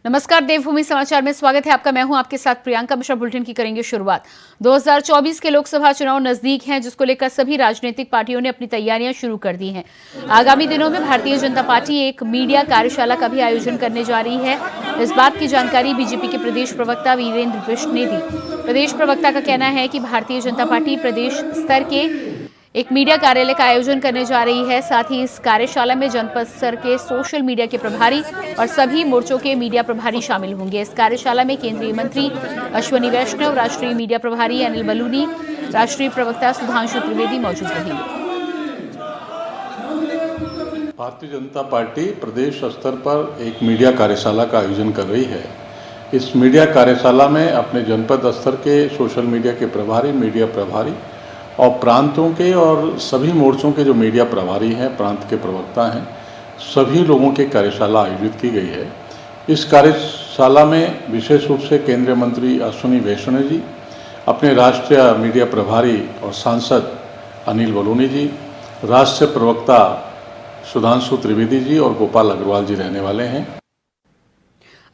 नमस्कार, देवभूमि समाचार में स्वागत है आपका। मैं हूं आपके साथ प्रियंका मिश्रा। बुलेटिन की करेंगे शुरुआत। 2024 के लोकसभा चुनाव नजदीक हैं, जिसको लेकर सभी राजनीतिक पार्टियों ने अपनी तैयारियां शुरू कर दी हैं। आगामी दिनों में भारतीय जनता पार्टी एक मीडिया कार्यशाला का भी आयोजन करने जा रही है। इस बात की जानकारी बीजेपी के प्रदेश प्रवक्ता वीरेंद्र बिष्ट ने दी। प्रदेश प्रवक्ता का कहना है कि भारतीय जनता पार्टी प्रदेश स्तर के एक मीडिया कार्यालय का आयोजन करने जा रही है। साथ ही इस कार्यशाला में जनपद स्तर के सोशल मीडिया के प्रभारी और सभी मोर्चों के मीडिया प्रभारी शामिल होंगे। इस कार्यशाला में केंद्रीय मंत्री अश्विनी वैष्णव, राष्ट्रीय मीडिया प्रभारी अनिल बलूनी, राष्ट्रीय प्रवक्ता सुधांशु त्रिवेदी मौजूद रहेंगे। भारतीय जनता पार्टी प्रदेश स्तर पर एक मीडिया कार्यशाला का आयोजन कर रही है। इस मीडिया कार्यशाला में अपने जनपद स्तर के सोशल मीडिया के प्रभारी, मीडिया प्रभारी और प्रांतों के और सभी मोर्चों के जो मीडिया प्रभारी हैं, प्रांत के प्रवक्ता हैं, सभी लोगों की कार्यशाला आयोजित की गई है। इस कार्यशाला में विशेष रूप से केंद्रीय मंत्री अश्विनी वैष्णव जी, अपने राष्ट्रीय मीडिया प्रभारी और सांसद अनिल बलूनी जी, राष्ट्रीय प्रवक्ता सुधांशु त्रिवेदी जी और गोपाल अग्रवाल जी रहने वाले हैं।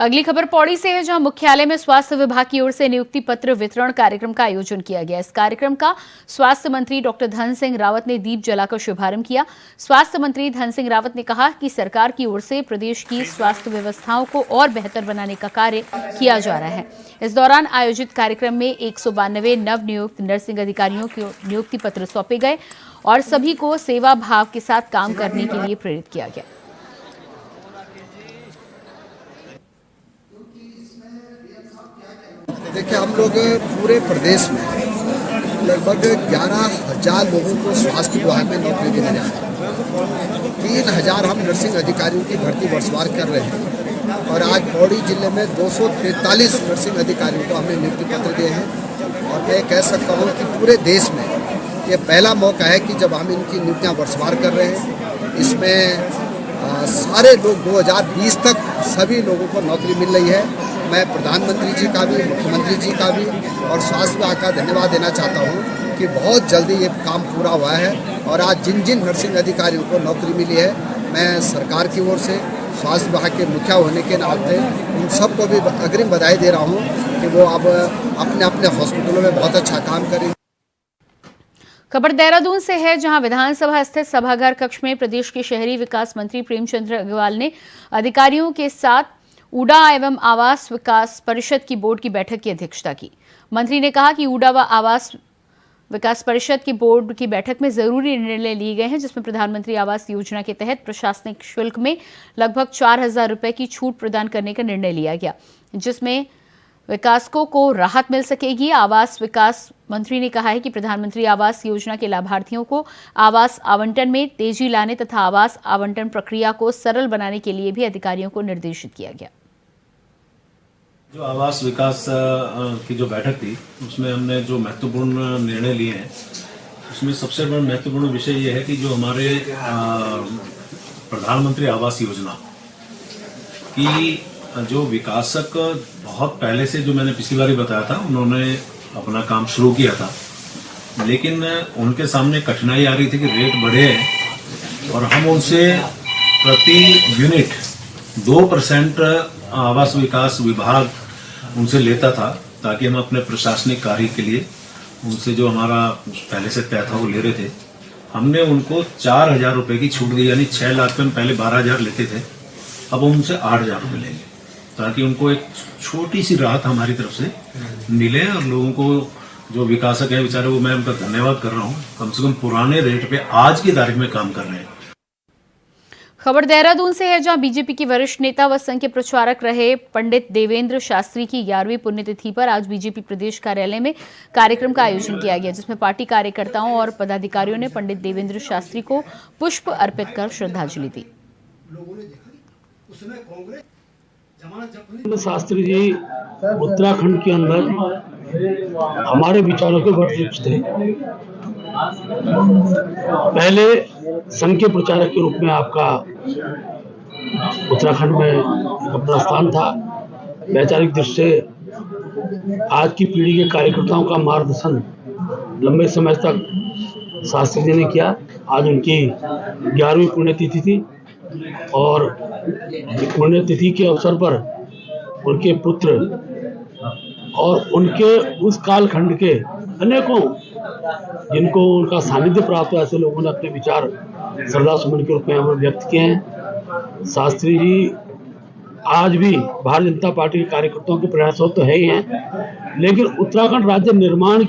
अगली खबर पौड़ी से है, जहां मुख्यालय में स्वास्थ्य विभाग की ओर से नियुक्ति पत्र वितरण कार्यक्रम का आयोजन किया गया। इस कार्यक्रम का स्वास्थ्य मंत्री डॉक्टर धन सिंह रावत ने दीप जलाकर शुभारंभ किया। स्वास्थ्य मंत्री धन सिंह रावत ने कहा कि सरकार की ओर से प्रदेश की स्वास्थ्य व्यवस्थाओं को और बेहतर बनाने का कार्य किया जा रहा है। इस दौरान आयोजित कार्यक्रम में 192 नव नियुक्त नर्सिंग अधिकारियों को नियुक्ति पत्र सौंपे गए और सभी को सेवा भाव के साथ काम करने के लिए प्रेरित किया गया। देखिए, हम लोग पूरे प्रदेश में लगभग 11,000 लोगों को स्वास्थ्य विभाग में नौकरी देने जा रहे हैं। 3,000 हम नर्सिंग अधिकारियों की भर्ती वर्षवार कर रहे हैं और आज पौड़ी जिले में 243 नर्सिंग अधिकारियों को हमने नियुक्ति पत्र दिए हैं। और मैं कह सकता हूँ कि पूरे देश में ये पहला मौका है कि जब हम इनकी नियुक्तियाँ वर्षवार कर रहे हैं। इसमें सारे लोग 2020 तक सभी लोगों को नौकरी मिल रही है। मैं प्रधानमंत्री जी का भी, मुख्यमंत्री जी का भी और स्वास्थ्य विभाग का धन्यवाद देना चाहता हूँ कि बहुत जल्दी ये काम पूरा हुआ है और आज जिन जिन नर्सिंग अधिकारियों को नौकरी मिली है, मैं सरकार की ओर से स्वास्थ्य विभाग के मुखिया होने के नाते उन सबको भी अग्रिम बधाई दे रहा हूँ कि वो अब अपने अपने हॉस्पिटलों में बहुत अच्छा काम करें। खबर देहरादून से है, जहां विधानसभा स्थित सभागार कक्ष में प्रदेश के शहरी विकास मंत्री प्रेमचंद्र अग्रवाल ने अधिकारियों के साथ ऊडा एवं आवास विकास परिषद की बोर्ड की बैठक की अध्यक्षता की। मंत्री ने कहा कि ऊडा व आवास विकास परिषद की बोर्ड की बैठक में जरूरी निर्णय लिए गए हैं, जिसमें प्रधानमंत्री आवास योजना के तहत प्रशासनिक शुल्क में लगभग 4,000 रुपए की छूट प्रदान करने का निर्णय लिया गया, जिसमें विकासकों को राहत मिल सकेगी। आवास विकास मंत्री ने कहा है कि प्रधानमंत्री आवास योजना के लाभार्थियों को आवास आवंटन में तेजी लाने तथा आवास आवंटन प्रक्रिया को सरल बनाने के लिए भी अधिकारियों को निर्देशित किया गया। जो आवास विकास की जो बैठक थी, उसमें हमने जो महत्वपूर्ण निर्णय लिए हैं, उसमें सबसे बड़ा महत्वपूर्ण विषय ये है कि जो हमारे प्रधानमंत्री आवास योजना की जो विकासक बहुत पहले से, जो मैंने पिछली बार बताया था, उन्होंने अपना काम शुरू किया था, लेकिन उनके सामने कठिनाई आ रही थी कि रेट बढ़े हैं और हम उनसे प्रति यूनिट 2% आवास विकास विभाग उनसे लेता था, ताकि हम अपने प्रशासनिक कार्य के लिए उनसे जो हमारा पहले से तय था वो ले रहे थे। हमने उनको 4,000 रुपये की छूट दी, यानी 6 लाख में पहले 12,000 लेते थे, अब उनसे 8,000 रुपये लेंगे, ताकि उनको एक छोटी सी राहत हमारी तरफ से मिले और लोगों को जो विकासक है बेचारे, वो मैं उनका धन्यवाद कर रहा हूँ, कम से कम पुराने रेट पे आज की तारीख में काम कर रहे हैं। खबर देहरादून से है, जहां बीजेपी के वरिष्ठ नेता व संघ के प्रचारक रहे पंडित देवेंद्र शास्त्री की 11वीं पुण्यतिथि पर आज बीजेपी प्रदेश कार्यालय में कार्यक्रम का आयोजन किया गया, जिसमें पार्टी कार्यकर्ताओं और पदाधिकारियों ने पंडित देवेंद्र शास्त्री को पुष्प अर्पित कर श्रद्धांजलि दी। शास्त्री जी उत्तराखंड के अंदर हमारे विचारों के वरिष्ठ थे। पहले संघ के प्रचारक के रूप में आपका उत्तराखंड में अपना स्थान था। वैचारिक दृष्टि से आज की पीढ़ी के कार्यकर्ताओं का मार्गदर्शन लंबे समय तक शास्त्री जी ने किया। आज उनकी 11वीं पुण्यतिथि थी और पुण्यतिथि के अवसर पर उनके पुत्र और उनके उस कालखंड के अनेकों जिनको उनका सानिध्य प्राप्त हुआ, ऐसे लोगों ने अपने विचार श्रद्धा सुमन के रूप में व्यक्त किए हैं। शास्त्री जी आज भी भारतीय जनता पार्टी के कार्यकर्ताओं के प्रयासों तो है ही हैं, लेकिन उत्तराखंड राज्य निर्माण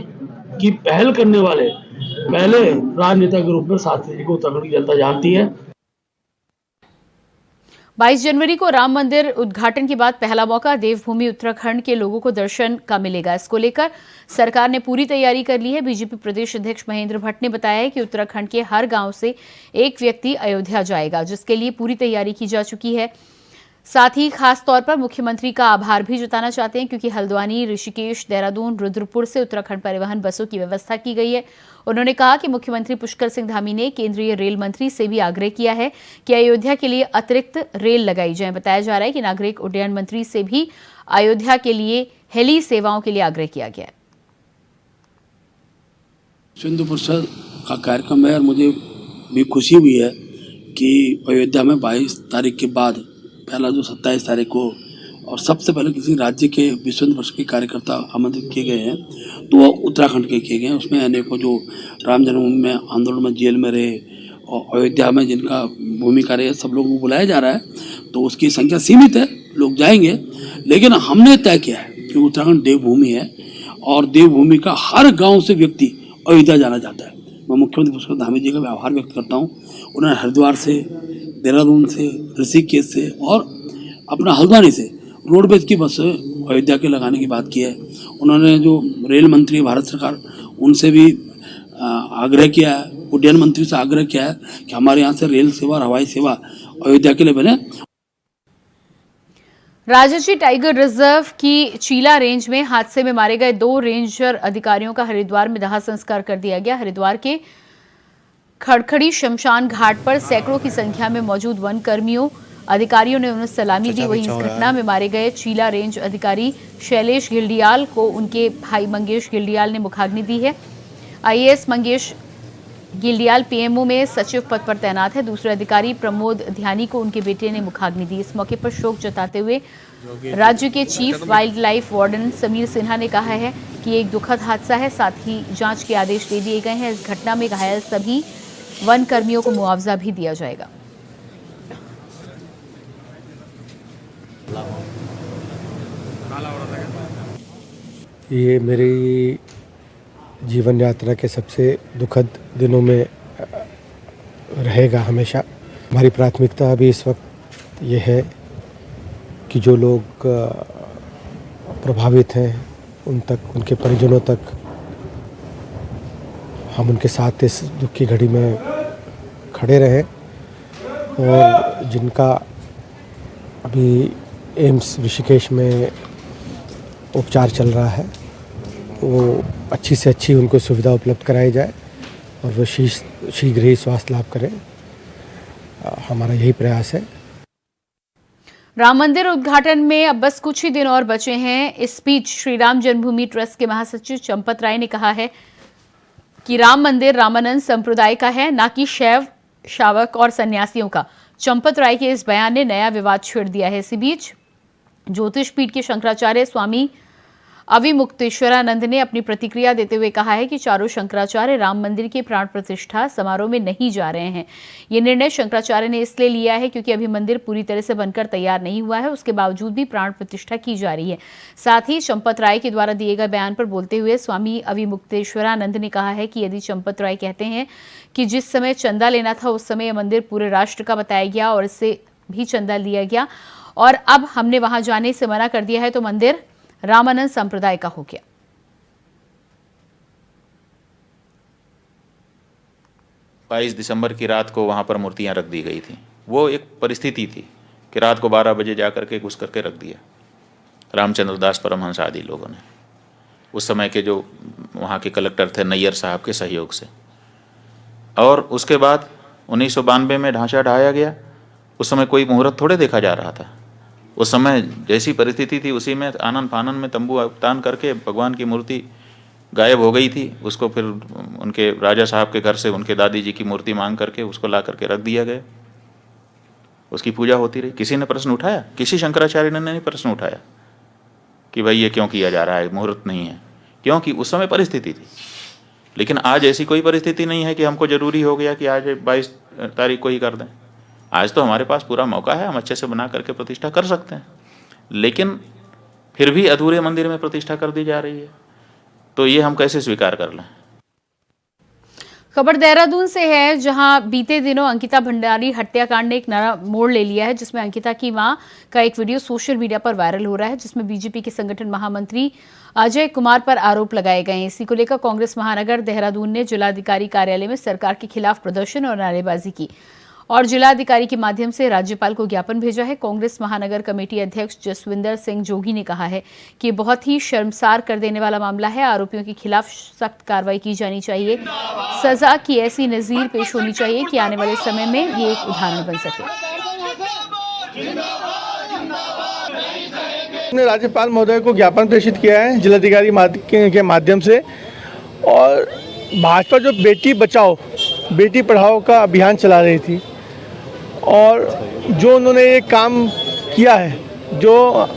की पहल करने वाले पहले राजनेता के रूप में शास्त्री जी को उत्तराखंड की जनता जानती है। 22 जनवरी को राम मंदिर उद्घाटन के बाद पहला मौका देवभूमि उत्तराखंड के लोगों को दर्शन का मिलेगा। इसको लेकर सरकार ने पूरी तैयारी कर ली है। बीजेपी प्रदेश अध्यक्ष महेंद्र भट्ट ने बताया है कि उत्तराखंड के हर गांव से एक व्यक्ति अयोध्या जाएगा, जिसके लिए पूरी तैयारी की जा चुकी है। साथ ही खास तौर पर मुख्यमंत्री का आभार भी जताना चाहते हैं, क्योंकि हल्द्वानी, ऋषिकेश, देहरादून, रुद्रपुर से उत्तराखंड परिवहन बसों की व्यवस्था की गई है। उन्होंने कहा कि मुख्यमंत्री पुष्कर सिंह धामी ने केंद्रीय रेल मंत्री से भी आग्रह किया है कि अयोध्या के लिए अतिरिक्त रेल लगाई जाए। बताया जा रहा है कि नागरिक उड्डयन मंत्री से भी अयोध्या के लिए हेली सेवाओं के लिए आग्रह किया गया है। सिंधु परिषद का कार्यक्रम है और मुझे भी खुशी हुई है कि अयोध्या में 22 तारीख के बाद पहला जो 27 तारीख को और सबसे पहले किसी राज्य के विश्व हिंदू परिषद के कार्यकर्ता आमंत्रित किए गए हैं, तो वो उत्तराखंड के किए गए हैं। उसमें अनेकों जो राम जन्मभूमि में आंदोलन में जेल में रहे और अयोध्या में जिनका भूमिका रहे, सब लोगों को बुलाया जा रहा है। तो उसकी संख्या सीमित है, लोग जाएंगे, लेकिन हमने तय किया है कि उत्तराखंड देवभूमि है और देवभूमि का हर गाँव से व्यक्ति अयोध्या जाना चाहता है। मैं मुख्यमंत्री पुष्कर धामी जी का भी आभार व्यक्त करता हूँ। उन्होंने हरिद्वार से, देहरादून से, ऋषिकेश से और अपना हल्द्वानी से रोडवेज की बस अयोध्या के लगाने की बात की है। उन्होंने जो रेल मंत्री भारत सरकार उनसे भी आग्रह किया है, उड्डयन मंत्री से आग्रह किया है कि हमारे यहाँ से रेल सेवा और हवाई सेवा अयोध्या के लिए बने। राजाजी टाइगर रिजर्व की चीला रेंज में हादसे में मारे गए 2 रेंजर अधिकारियों का हरिद्वार में दाह संस्कार कर दिया गया। हरिद्वार के खड़खड़ी शमशान घाट पर सैकड़ों की संख्या में मौजूद वन कर्मियों अधिकारियों ने उन्हें सलामी दी। वहीं इस घटना में मारे गए चीला रेंज अधिकारी शैलेश गिल्डियाल को उनके भाई मंगेश गिल्डियाल ने मुखाग्नि दी है। आईएएस मंगेश गिल्डियाल पीएमओ में सचिव पद पर तैनात है। दूसरे अधिकारी प्रमोद ध्यानी को उनके बेटे ने मुखाग्नि दी। इस मौके पर शोक जताते हुए राज्य के chief wild life warden Sameer Sinha ने कहा है कि एक दुखद हादसा है, साथ ही जांच के आदेश दे दिए गए हैं। इस घटना में घायल सभी वन कर्मियों को मुआवजा भी दिया जाएगा। ये मेरी जीवन यात्रा के सबसे दुखद दिनों में रहेगा हमेशा। हमारी प्राथमिकता अभी इस वक्त ये है कि जो लोग प्रभावित हैं उन तक, उनके परिजनों तक हम उनके साथ इस दुख की घड़ी में खड़े रहें, और जिनका अभी एम्स ऋषिकेश में उपचार चल रहा है वो अच्छी से अच्छी उनको सुविधा उपलब्ध कराई जाए और वो शीघ्र ही स्वास्थ्य लाभ करें। हमारा यही प्रयास है। राम मंदिर उद्घाटन में अब बस कुछ ही दिन और बचे हैं। इस बीच श्री राम जन्मभूमि ट्रस्ट के महासचिव चंपत राय ने कहा है कि राम मंदिर रामानंद संप्रदाय का है, ना कि शैव, शावक और सन्यासियों का। चंपत राय के इस बयान ने नया विवाद छेड़ दिया है। इसी बीच ज्योतिष पीठ के शंकराचार्य स्वामी अविमुक्तेश्वरानंद ने अपनी प्रतिक्रिया देते हुए कहा है कि चारों शंकराचार्य राम मंदिर के प्राण प्रतिष्ठा समारोह में नहीं जा रहे हैं। ये निर्णय शंकराचार्य ने इसलिए लिया है क्योंकि अभी मंदिर पूरी तरह से बनकर तैयार नहीं हुआ है, उसके बावजूद भी प्राण प्रतिष्ठा की जा रही है। साथ ही चंपत राय के द्वारा दिए गए बयान पर बोलते हुए स्वामी अविमुक्तेश्वरानंद ने कहा है कि यदि चंपत राय कहते हैं कि जिस समय चंदा लेना था उस समय यह मंदिर पूरे राष्ट्र का बताया गया और इससे भी चंदा लिया गया और अब हमने वहां जाने से मना कर दिया है, तो मंदिर रामानंद संप्रदाय का हो गया। 22 दिसंबर की रात को वहाँ पर मूर्तियाँ रख दी गई थी। वो एक परिस्थिति थी कि रात को 12 बजे जा करके घुस करके रख दिया रामचंद्र दास परमहंस आदि लोगों ने। उस समय के जो वहाँ के कलेक्टर थे नैयर साहब के सहयोग से। और उसके बाद 1992 में ढांचा ढाया गया। उस समय कोई मुहूर्त थोड़े देखा जा रहा था। उस समय जैसी परिस्थिति थी उसी में आनन फानन में तंबू तान करके भगवान की मूर्ति गायब हो गई थी। उसको फिर उनके राजा साहब के घर से उनके दादी जी की मूर्ति मांग करके उसको ला करके रख दिया गया। उसकी पूजा होती रही। किसी ने प्रश्न उठाया? किसी शंकराचार्य ने नहीं प्रश्न उठाया। कि भाई ये क्यों किया जा रहा है, मुहूर्त नहीं है, क्योंकि उस समय परिस्थिति थी। लेकिन आज ऐसी कोई परिस्थिति नहीं है कि हमको ज़रूरी हो गया कि आज 22 तारीख को ही कर दें। आज तो हमारे पास पूरा मौका है, हम अच्छे से बना करके प्रतिष्ठा कर सकते हैं। लेकिन फिर भी अधूरे मंदिर में प्रतिष्ठा कर दी जा रही है, तो ये हम कैसे स्वीकार कर लें। खबर देहरादून से है, जहां बीते दिनों अंकिता भंडारी हत्याकांड ने एक नया मोड़ ले लिया है, जिसमें अंकिता की मां का एक वीडियो सोशल मीडिया पर वायरल हो रहा है, जिसमें बीजेपी के संगठन महामंत्री अजय कुमार पर आरोप लगाए गए हैं। इसी को लेकर कांग्रेस महानगर देहरादून ने जिलाधिकारी कार्यालय में सरकार के खिलाफ प्रदर्शन और नारेबाजी की और जिलाधिकारी के माध्यम से राज्यपाल को ज्ञापन भेजा है। कांग्रेस महानगर कमेटी अध्यक्ष जसविंदर सिंह जोगी ने कहा है कि ये बहुत ही शर्मसार कर देने वाला मामला है। आरोपियों के खिलाफ सख्त कार्रवाई की जानी चाहिए, सजा की ऐसी नजीर पेश होनी चाहिए कि आने वाले समय में ये एक उदाहरण बन सके। हमने राज्यपाल महोदय को ज्ञापन प्रेषित किया है जिलाधिकारी के माध्यम से, और भाजपा जो बेटी बचाओ बेटी पढ़ाओ का अभियान चला रही थी और जो उन्होंने ये काम किया है, जो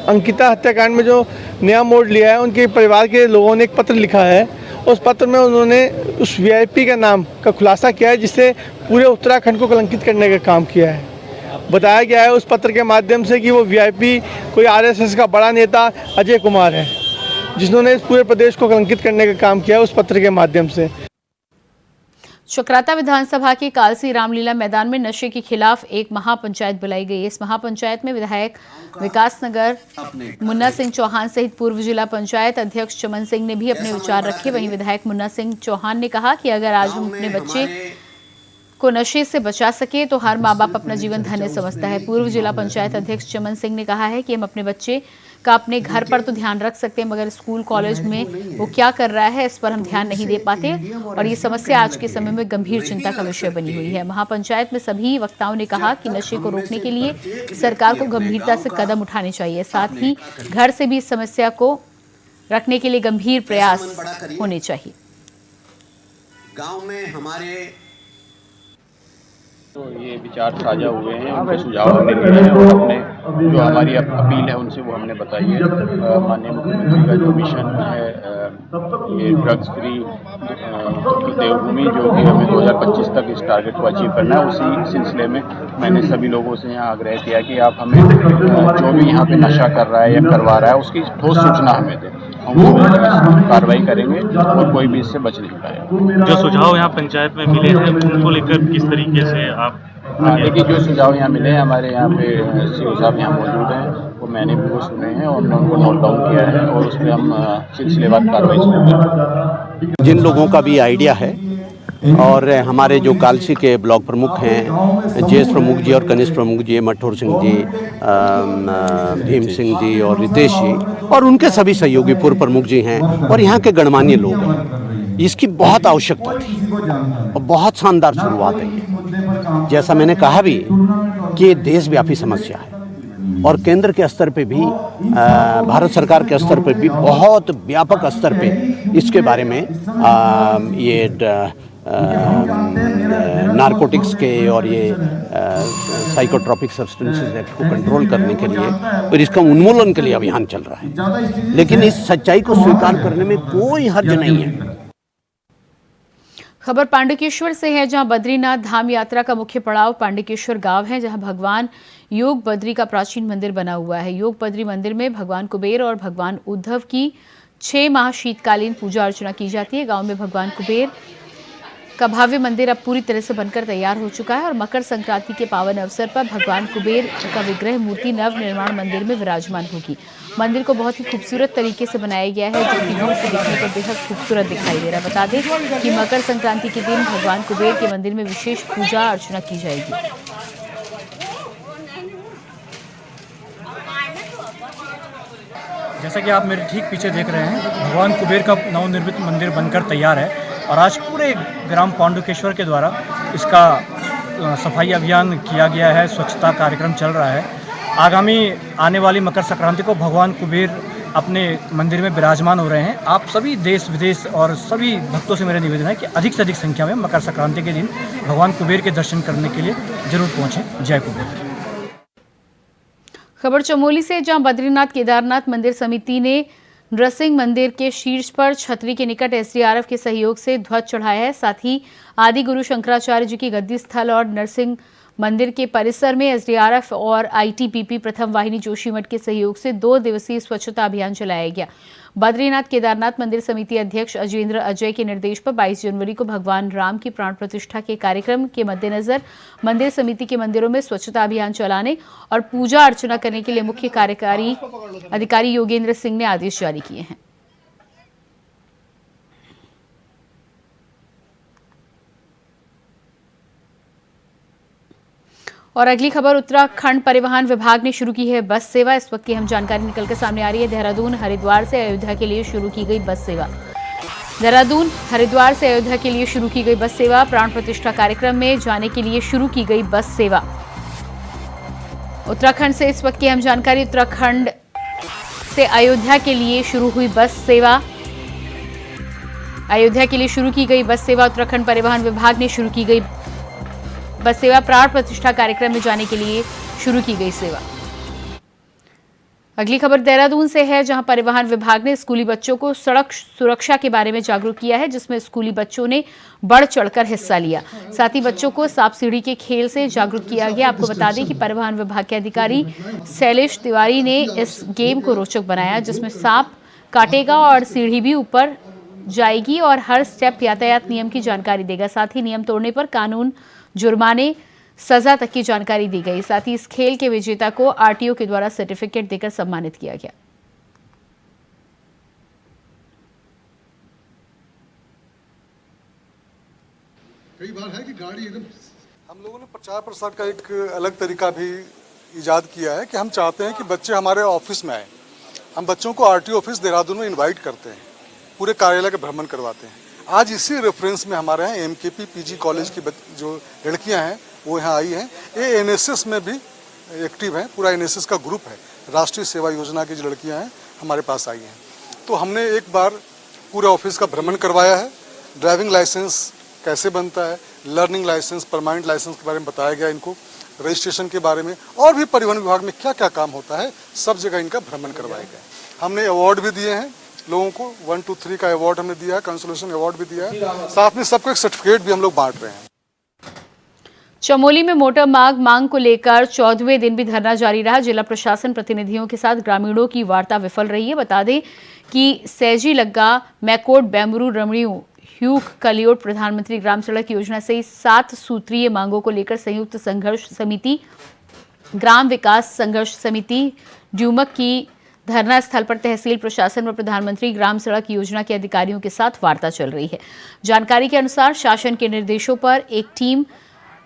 अंकिता हत्याकांड में जो नया मोड़ लिया है, उनके परिवार के लोगों ने एक पत्र लिखा है। उस पत्र में उन्होंने उस वीआईपी का नाम का खुलासा किया है, जिससे पूरे उत्तराखंड को कलंकित करने का काम किया है। बताया गया है उस पत्र के माध्यम से कि वो वीआईपी कोई आरएसएस का बड़ा नेता अजय कुमार है, जिन्होंने इस पूरे प्रदेश को कलंकित करने का काम किया है उस पत्र के माध्यम से। चक्राता विधानसभा के कालसी रामलीला मैदान में नशे के खिलाफ एक महापंचायत बुलाई गई है। इस महापंचायत में विधायक विकास नगर मुन्ना सिंह चौहान सहित पूर्व जिला पंचायत अध्यक्ष चमन सिंह ने भी अपने विचार रखे। वहीं विधायक मुन्ना सिंह चौहान ने कहा कि अगर आज हम अपने बच्चे को नशे से बचा सके तो हर माँ बाप अपना जीवन धन्य समझता है। पूर्व जिला पंचायत अध्यक्ष चमन सिंह ने कहा है कि हम अपने बच्चे का अपने घर पर तो ध्यान रख सकते हैं, मगर स्कूल कॉलेज में वो क्या कर रहा है इस पर हम ध्यान नहीं दे पाते और ये समस्या आज के समय में गंभीर चिंता का विषय बनी हुई है। महापंचायत में सभी वक्ताओं ने कहा कि नशे को रोकने के लिए सरकार को गंभीरता से कदम उठाने चाहिए, साथ ही घर से भी इस समस्या को रखने के लिए गंभीर प्रयास होने चाहिए। गांव में हमारे तो ये विचार साझा हुए हैं, उनके सुझाव हमने लिए हैं और अपने जो हमारी अपील है उनसे वो हमने बताई है। माननीय मुख्यमंत्री का जो मिशन है ये ड्रग्स फ्री देवभूमि, जो कि हमें 2025 तक इस टारगेट को अचीव करना है, उसी सिलसिले में मैंने सभी लोगों से यहाँ आग्रह किया कि आप हमें जो भी यहाँ पे नशा कर रहा है या करवा रहा है उसकी ठोस सूचना हमें दें, हम कार्रवाई करेंगे और कोई भी इससे बच नहीं पाएगा। जो सुझाव यहाँ पंचायत में मिले हैं उनको लेकर किस तरीके से आप देखिए, जो सुझाव यहाँ मिले हैं, हमारे यहाँ पे सीओ साहब यहाँ मौजूद हैं, वो मैंने भी वो सुने हैं और उनको नोट डाउन किया है और उस पर हम सिलसिलेवार कार्रवाई करेंगे। जिन लोगों का भी आइडिया है और हमारे जो कालसी के ब्लॉक प्रमुख हैं, जेएस प्रमुख जी और कनिष्ठ प्रमुख जी, मठौर सिंह जी, भीम सिंह जी और रितेश जी और उनके सभी सहयोगी पूर्व प्रमुख जी हैं और यहाँ के गणमान्य लोग हैं, इसकी बहुत आवश्यकता थी और बहुत शानदार शुरुआत है ये। जैसा मैंने कहा भी कि ये देशव्यापी समस्या है और केंद्र के स्तर पे भी, भारत सरकार के स्तर पे भी बहुत व्यापक स्तर पे इसके बारे में ये नारकोटिक्स के और ये साइकोट्रॉपिक सब्सटेंसेस एक्ट को कंट्रोल करने के लिए और इसका उन्मूलन के लिए अभियान चल रहा है, लेकिन इस सच्चाई को स्वीकार करने में कोई हर्ज नहीं है। खबर पांडुकेश्वर से है, जहां बद्रीनाथ धाम यात्रा का मुख्य पड़ाव पांडुकेश्वर गांव है, जहां भगवान योग बद्री का प्राचीन मंदिर बना हुआ है। योग बद्री मंदिर में भगवान कुबेर और भगवान उद्धव की 6 माह शीतकालीन पूजा अर्चना की जाती है। गांव में भगवान कुबेर का भव्य मंदिर अब पूरी तरह से बनकर तैयार हो चुका है और मकर संक्रांति के पावन अवसर पर भगवान कुबेर का विग्रह मूर्ति नव निर्माण मंदिर में विराजमान होगी। मंदिर को बहुत ही खूबसूरत तरीके से बनाया गया है, जो कि दूर से देखने पर बेहद खूबसूरत दिखाई दे रहा है। बता दें कि मकर संक्रांति के दिन भगवान कुबेर के मंदिर में विशेष पूजा अर्चना की जाएगी। जैसा कि आप मेरे ठीक पीछे देख रहे हैं, भगवान कुबेर का नवनिर्मित मंदिर बनकर तैयार है और आज पूरे ग्राम पांडुकेश्वर के द्वारा इसका सफाई अभियान किया गया है, स्वच्छता कार्यक्रम चल रहा है। आगामी आने वाली मकर संक्रांति को भगवान कुबेर अपने मंदिर में विराजमान हो रहे हैं। आप सभी देश विदेश और सभी भक्तों से मेरा निवेदन है कि अधिक से अधिक संख्या में मकर संक्रांति के दिन भगवान कुबेर के दर्शन करने के लिए जरूर पहुँचें। जय कुबेर। खबर चमोली से, जहां बद्रीनाथ केदारनाथ मंदिर समिति ने नृसिंह मंदिर के शीर्ष पर छतरी के निकट एसडीआरएफ के सहयोग से ध्वज चढ़ाया है। साथ ही आदि गुरु शंकराचार्य जी की गद्दी स्थल और नरसिंह मंदिर के परिसर में एसडीआरएफ और आईटीबीपी प्रथम वाहिनी जोशीमठ के सहयोग से 2 दिवसीय स्वच्छता अभियान चलाया गया। बद्रीनाथ केदारनाथ मंदिर समिति अध्यक्ष अजेंद्र अजय के निर्देश पर 22 जनवरी को भगवान राम की प्राण प्रतिष्ठा के कार्यक्रम के मद्देनजर मंदिर समिति के मंदिरों में स्वच्छता अभियान चलाने और पूजा अर्चना करने के लिए मुख्य कार्यकारी अधिकारी योगेंद्र सिंह ने आदेश जारी किए हैं। और अगली खबर, उत्तराखंड परिवहन विभाग ने शुरू की है बस सेवा। इस वक्त की हम जानकारी निकलकर सामने आ रही है। देहरादून हरिद्वार से अयोध्या के लिए शुरू की गई बस सेवा। देहरादून हरिद्वार से अयोध्या के लिए शुरू की गई बस सेवा। प्राण प्रतिष्ठा कार्यक्रम में जाने के लिए शुरू की गई बस सेवा। उत्तराखंड से इस वक्त की हम जानकारी, उत्तराखंड से अयोध्या के लिए शुरू हुई बस सेवा। अयोध्या के लिए शुरू की गई बस सेवा। उत्तराखंड परिवहन विभाग ने शुरू की गई बस सेवा। प्राण प्रतिष्ठा कार्यक्रम में जाने के लिए शुरू की गई सेवा। अगली खबर देहरादून से है, जहां परिवहन विभाग ने स्कूली बच्चों को सड़क सुरक्षा के बारे में जागरूक किया है, जिसमें स्कूली बच्चों ने बढ़ चढ़कर हिस्सा लिया। साथ ही बच्चों को सांप सीढ़ी के खेल से जागरूक किया गया। आपको बता दें कि परिवहन विभाग के अधिकारी शैलेश तिवारी ने इस गेम को रोचक बनाया, जिसमें सांप काटेगा और सीढ़ी भी ऊपर जाएगी और हर स्टेप यातायात नियम की जानकारी देगा। साथ ही नियम तोड़ने पर कानून, जुर्माने, सजा तक की जानकारी दी गई। साथ ही इस खेल के विजेता को आरटीओ के द्वारा सर्टिफिकेट देकर सम्मानित किया गया। कई बार है कि गाड़ी एकदम, हम लोगों ने प्रचार प्रसार का एक अलग तरीका भी इजाद किया है कि हम चाहते हैं कि बच्चे हमारे ऑफिस में आए। हम बच्चों को आरटीओ ऑफिस देहरादून में इनवाइट करते हैं, पूरे कार्यालय का भ्रमण करवाते हैं। आज इसी रेफरेंस में हमारे यहाँ एमकेपी पीजी कॉलेज की जो लड़कियां हैं वो यहाँ आई हैं। ये एनएसएस में भी एक्टिव हैं, पूरा एनएसएस का ग्रुप है। राष्ट्रीय सेवा योजना की जो लड़कियां हैं हमारे पास आई हैं। तो हमने एक बार पूरे ऑफिस का भ्रमण करवाया है। ड्राइविंग लाइसेंस कैसे बनता है, लर्निंग लाइसेंस, परमानेंट लाइसेंस के बारे में बताया गया इनको, रजिस्ट्रेशन के बारे में, और भी परिवहन विभाग में क्या क्या काम होता है, सब जगह इनका भ्रमण करवाया गया। हमने अवार्ड भी दिए हैं लोगों को, 1, 2, 3 का अवार्ड हमने दिया है, कंसोलेशन अवार्ड भी दिया है। साथ में सबको एक सर्टिफिकेट भी हम लोग बांट रहे हैं। चमोली में मोटर मांग को लेकर 14वें दिन भी धरना जारी रहा। जिला प्रशासन प्रतिनिधियों के साथ ग्रामीणों की वार्ता विफल रही है। बता दें कि सैजी लग्गा, मैकोट, बेमरू, रमणियों, ह्यूक, कलियोट प्रधानमंत्री ग्राम सड़क योजना से 7 सूत्रीय मांगों को लेकर संयुक्त संघर्ष समिति, ग्राम विकास संघर्ष समिति ड्यूमक की धरना स्थल पर तहसील प्रशासन व प्रधानमंत्री ग्राम सड़क योजना के अधिकारियों के साथ वार्ता चल रही है। जानकारी के अनुसार शासन के निर्देशों पर एक टीम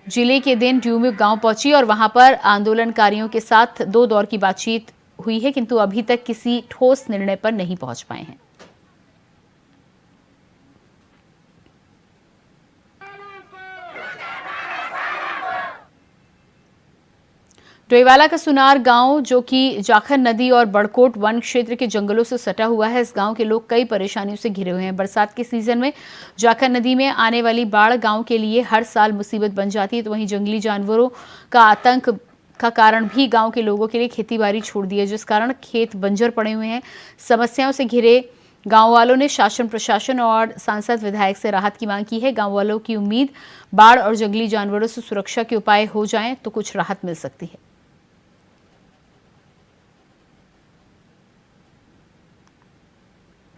जिले के दिन ड्यूमुक गांव पहुंची और वहां पर आंदोलनकारियों के साथ 2 दौर की बातचीत हुई है, किंतु अभी तक किसी ठोस निर्णय पर नहीं पहुंच पाए हैं। डोईवाला का सुनार गांव, जो कि जाखर नदी और बड़कोट वन क्षेत्र के जंगलों से सटा हुआ है, इस गांव के लोग कई परेशानियों से घिरे हुए हैं। बरसात के सीजन में जाखर नदी में आने वाली बाढ़ गांव के लिए हर साल मुसीबत बन जाती है। तो वहीं जंगली जानवरों का आतंक का कारण भी गांव के लोगों के लिए खेतीबाड़ी छोड़ दी है, जिस कारण खेत बंजर पड़े हुए हैं। समस्याओं से घिरे गांव वालों ने शासन, प्रशासन और सांसद, विधायक से राहत की मांग की है। गांव वालों की उम्मीद, बाढ़ और जंगली जानवरों से सुरक्षा के उपाय हो जाएं तो कुछ राहत मिल सकती है।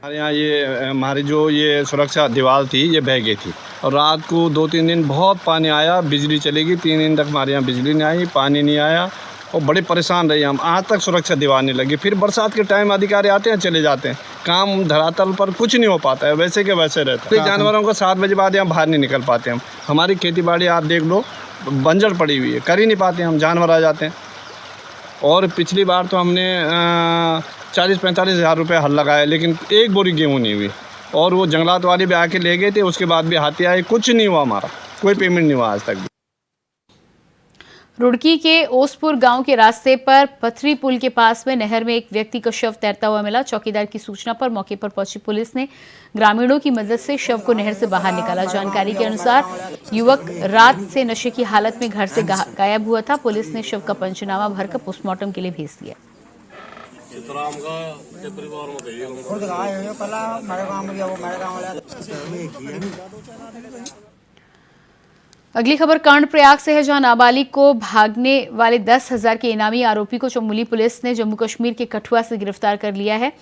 हमारे यहाँ ये हमारी जो ये सुरक्षा दीवार थी ये बह गई थी और रात को 2-3 दिन बहुत पानी आया, बिजली चली गई। 3 दिन तक हमारे यहाँ बिजली नहीं आई, पानी नहीं आया और बड़े परेशान रहे हम। आज तक सुरक्षा दीवार नहीं लगी। फिर बरसात के टाइम अधिकारी आते हैं, चले जाते हैं, काम धरातल पर कुछ नहीं हो पाता है, वैसे के वैसे रहता है। जानवरों को 7 बजे बाद यहाँ बाहर नहीं निकल पाते हम। हमारी खेती बाड़ी आप देख लो, बंजर पड़ी हुई है, कर ही नहीं पाते हम, जानवर आ जाते हैं। और पिछली बार तो हमने 40-45 हज़ार रुपये हल लगाया, लेकिन एक बोरी गेहूँ नहीं हुई। और वो जंगलात वाले भी आके ले गए थे, उसके बाद भी हाथी आए, कुछ नहीं हुआ, हमारा कोई पेमेंट नहीं हुआ आज तक भी। रुड़की के ओसपुर गांव के रास्ते पर पथरी पुल के पास में नहर में एक व्यक्ति का शव तैरता हुआ मिला। चौकीदार की सूचना पर मौके पर पहुंची पुलिस ने ग्रामीणों की मदद से शव को नहर से बाहर निकाला। जानकारी के अनुसार युवक रात से नशे की हालत में घर से गायब हुआ था। पुलिस ने शव का पंचनामा भरकर पोस्टमार्टम के लिए भेज दिया। अगली खबर कर्णप्रयाग से है, जहां नाबालिग को भागने वाले 10,000 के इनामी आरोपी को चमोली पुलिस ने जम्मू कश्मीर के कठुआ से गिरफ्तार कर लिया है।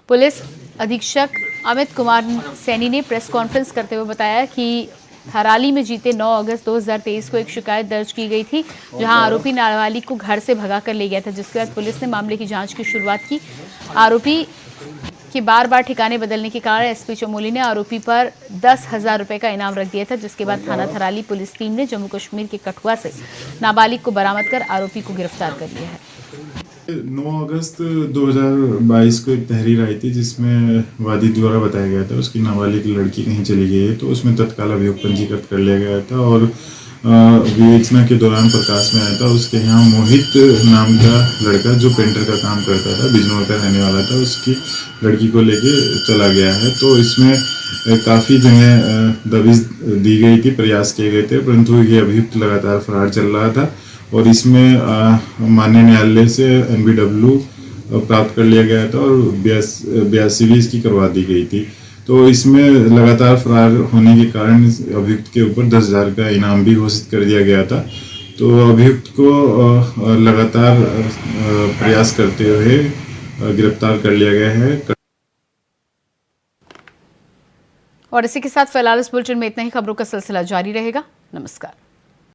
पुलिस अधीक्षक अमित कुमार सैनी ने प्रेस कॉन्फ्रेंस करते हुए बताया कि थराली में जीते 9 अगस्त 2023 को एक शिकायत दर्ज की गई थी, जहां आरोपी नाबालिग को घर से भगाकर ले गया था, जिसके बाद पुलिस ने मामले की जांच की शुरुआत की। आरोपी के बार-बार ठिकाने बदलने के कारण एसपी चमोली ने आरोपी पर 10,000 रुपए का इनाम रख दिया था, जिसके बाद थाना थराली पुलिस टीम ने जम्मू कश्मीर के कठुआ से नाबालिग को बरामद कर आरोपी को गिरफ्तार कर लिया है। 9 अगस्त 2022 को एक तहरीर आई थी जिसमें वादी द्वारा बताया गया था उसकी नाबालिग लड़की कहीं चली गई है, तो उसमें तत्काल अभियोग पंजीकृत कर लिया गया था और विवेचना के दौरान प्रकाश में आया था उसके यहाँ मोहित नाम का लड़का जो पेंटर का काम करता था, बिजनौर का रहने वाला था, उसकी लड़की को लेके चला गया है। तो इसमें काफ़ी जगह दबिश दी गई थी, प्रयास किए गए थे, परंतु ये अभियुक्त लगातार फरार चल रहा था और इसमें माननीय न्यायालय से NBW प्राप्त कर लिया गया था और 82 इसकी करवा दी गई थी। तो इसमें लगातार फरार होने के कारण अभियुक्त के ऊपर 10,000 का इनाम भी घोषित कर दिया गया था। तो अभियुक्त को लगातार प्रयास करते हुए गिरफ्तार कर लिया गया है। और इसी के साथ फिलहाल इस बुलेटिन में इतना ही। खबरों का सिलसिला जारी रहेगा। नमस्कार।